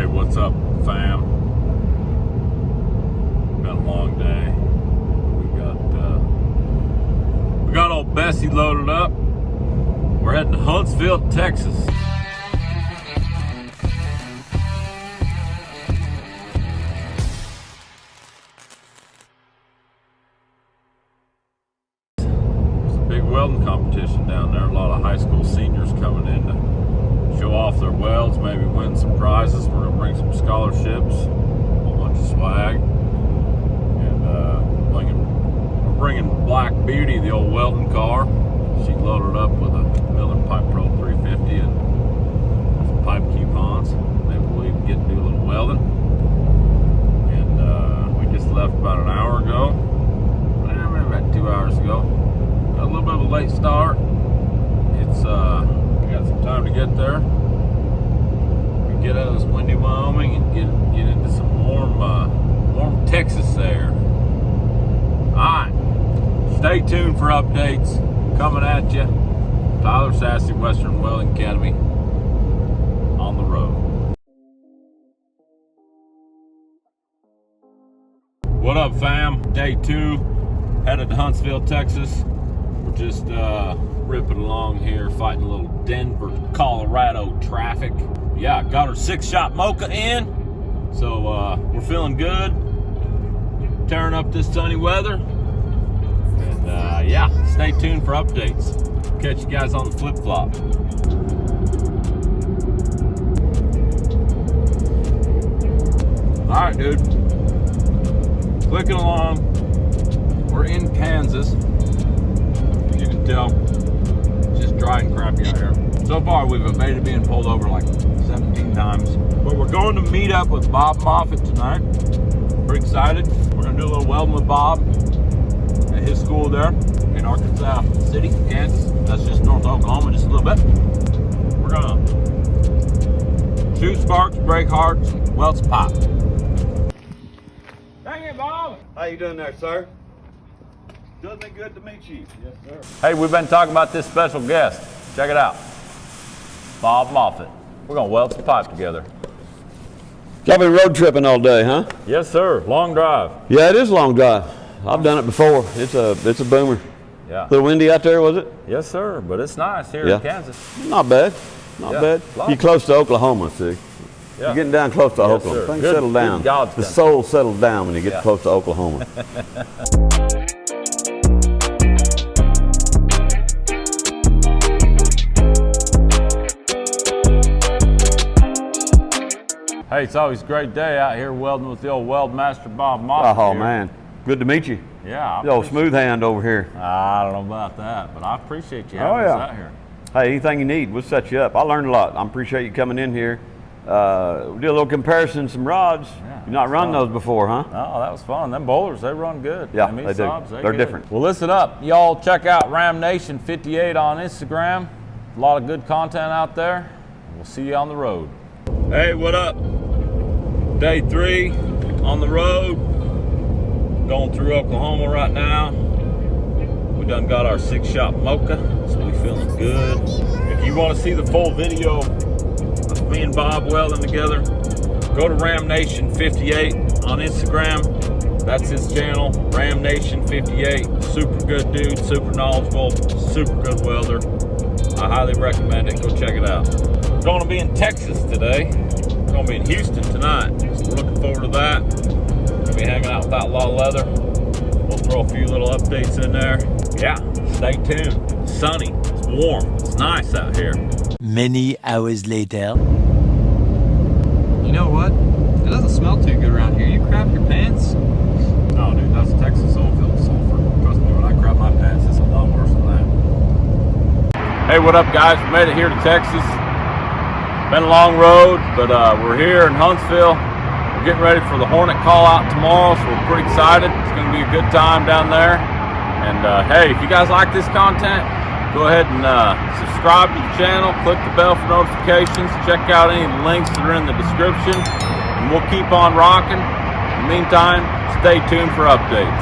Hey, what's up, fam? Been a long day. We got old Bessie loaded up. We're heading to Huntsville, Texas. There's a big welding competition down there. A lot of high school seniors coming in to show off their welds, maybe win some prizes. We're gonna bring some scholarships, a whole bunch of swag, and we're bringing Black Beauty, the old welding car. She's loaded up with a Miller Pipe Pro 350 and some pipe coupons. Maybe we'll even get to do a little welding. And we just left about an hour ago, maybe about 2 hours ago. Got a little bit of a late start. It's we got some time to get there. We get out of this windy Wyoming and get into some warm Texas there. Alright, stay tuned for updates coming at you. Tyler Sassy, Western Welding Academy, on the road. What up, fam? Day 2, headed to Huntsville, Texas. We're just ripping along here, fighting a little Denver, Colorado traffic. Yeah, got our 6-shot mocha in, so we're feeling good. Tearing up this sunny weather, and yeah, stay tuned for updates. Catch you guys on the flip-flop. All right, dude. Clicking along. We're in Kansas. As you can tell, it's just dry and crappy out here. So far, we've evaded being pulled over like 17 times. But we're going to meet up with Bob Moffett tonight. Pretty excited. We're gonna do a little welding with Bob at his school there in Arkansas City, Kansas. That's just north of Oklahoma, just a little bit. We're gonna shoot sparks, break hearts, weld some pipe. Dang it, Bob! How you doing there, sir? Does me good to meet you. Yes, sir. Hey, we've been talking about this special guest. Check it out. Bob Moffett. We're gonna weld some pipe together. Y'all been road tripping all day, huh? Yes, sir. Long drive. Yeah, it is a long drive. I've done it before. It's a boomer. Yeah. A little windy out there, was it? Yes, sir. But it's nice here in Kansas. Not bad. Not bad. You're close to Oklahoma, see? Yeah. You're getting down close to Oklahoma. Sir. Things settle down. The soul settles down when you get close to Oklahoma. Hey, it's always a great day out here welding with the old weld master Bob Moffett. Oh, here. man. Good to meet you. Yeah. The old smooth hand over here. I don't know about that, but I appreciate you having us out here. Hey, anything you need, we'll set you up. I learned a lot. I appreciate you coming in here. We did a little comparison, some rods. Yeah, You've not run those before, huh? Oh, that was fun. Them bowlers, they run good. Yeah, they do. They're different. Well, listen up. Y'all check out Ram Nation 58 on Instagram. A lot of good content out there. We'll see you on the road. Hey, what up? Day 3 on the road. Going through Oklahoma right now. We done got our 6-shot mocha, so we feeling good. If you want to see the full video of me and Bob welding together, go to Ram Nation 58 on Instagram. That's his channel, Ram Nation 58. Super good dude, super knowledgeable, super good welder. I highly recommend it. Go check it out. We're going to be in Texas today. We're going to be in Houston tonight, so we're looking forward to that. We'll be hanging out with Outlaw Leather. We'll throw a few little updates in there. Yeah, stay tuned. It's sunny, it's warm, it's nice out here. Many hours later. You know what? It doesn't smell too good around here. You crap your pants? No, dude, that's Texas oil-filled sulfur. Trust me, when I crap my pants, it's a lot worse than that. Hey, what up, guys? We made it here to Texas. Been a long road, but we're here in Huntsville. We're getting ready for the Hornet call out tomorrow, so we're pretty excited. It's going to be a good time down there. And hey, if you guys like this content, go ahead and subscribe to the channel, click the bell for notifications, check out any of the links that are in the description, and we'll keep on rocking. In the meantime, stay tuned for updates.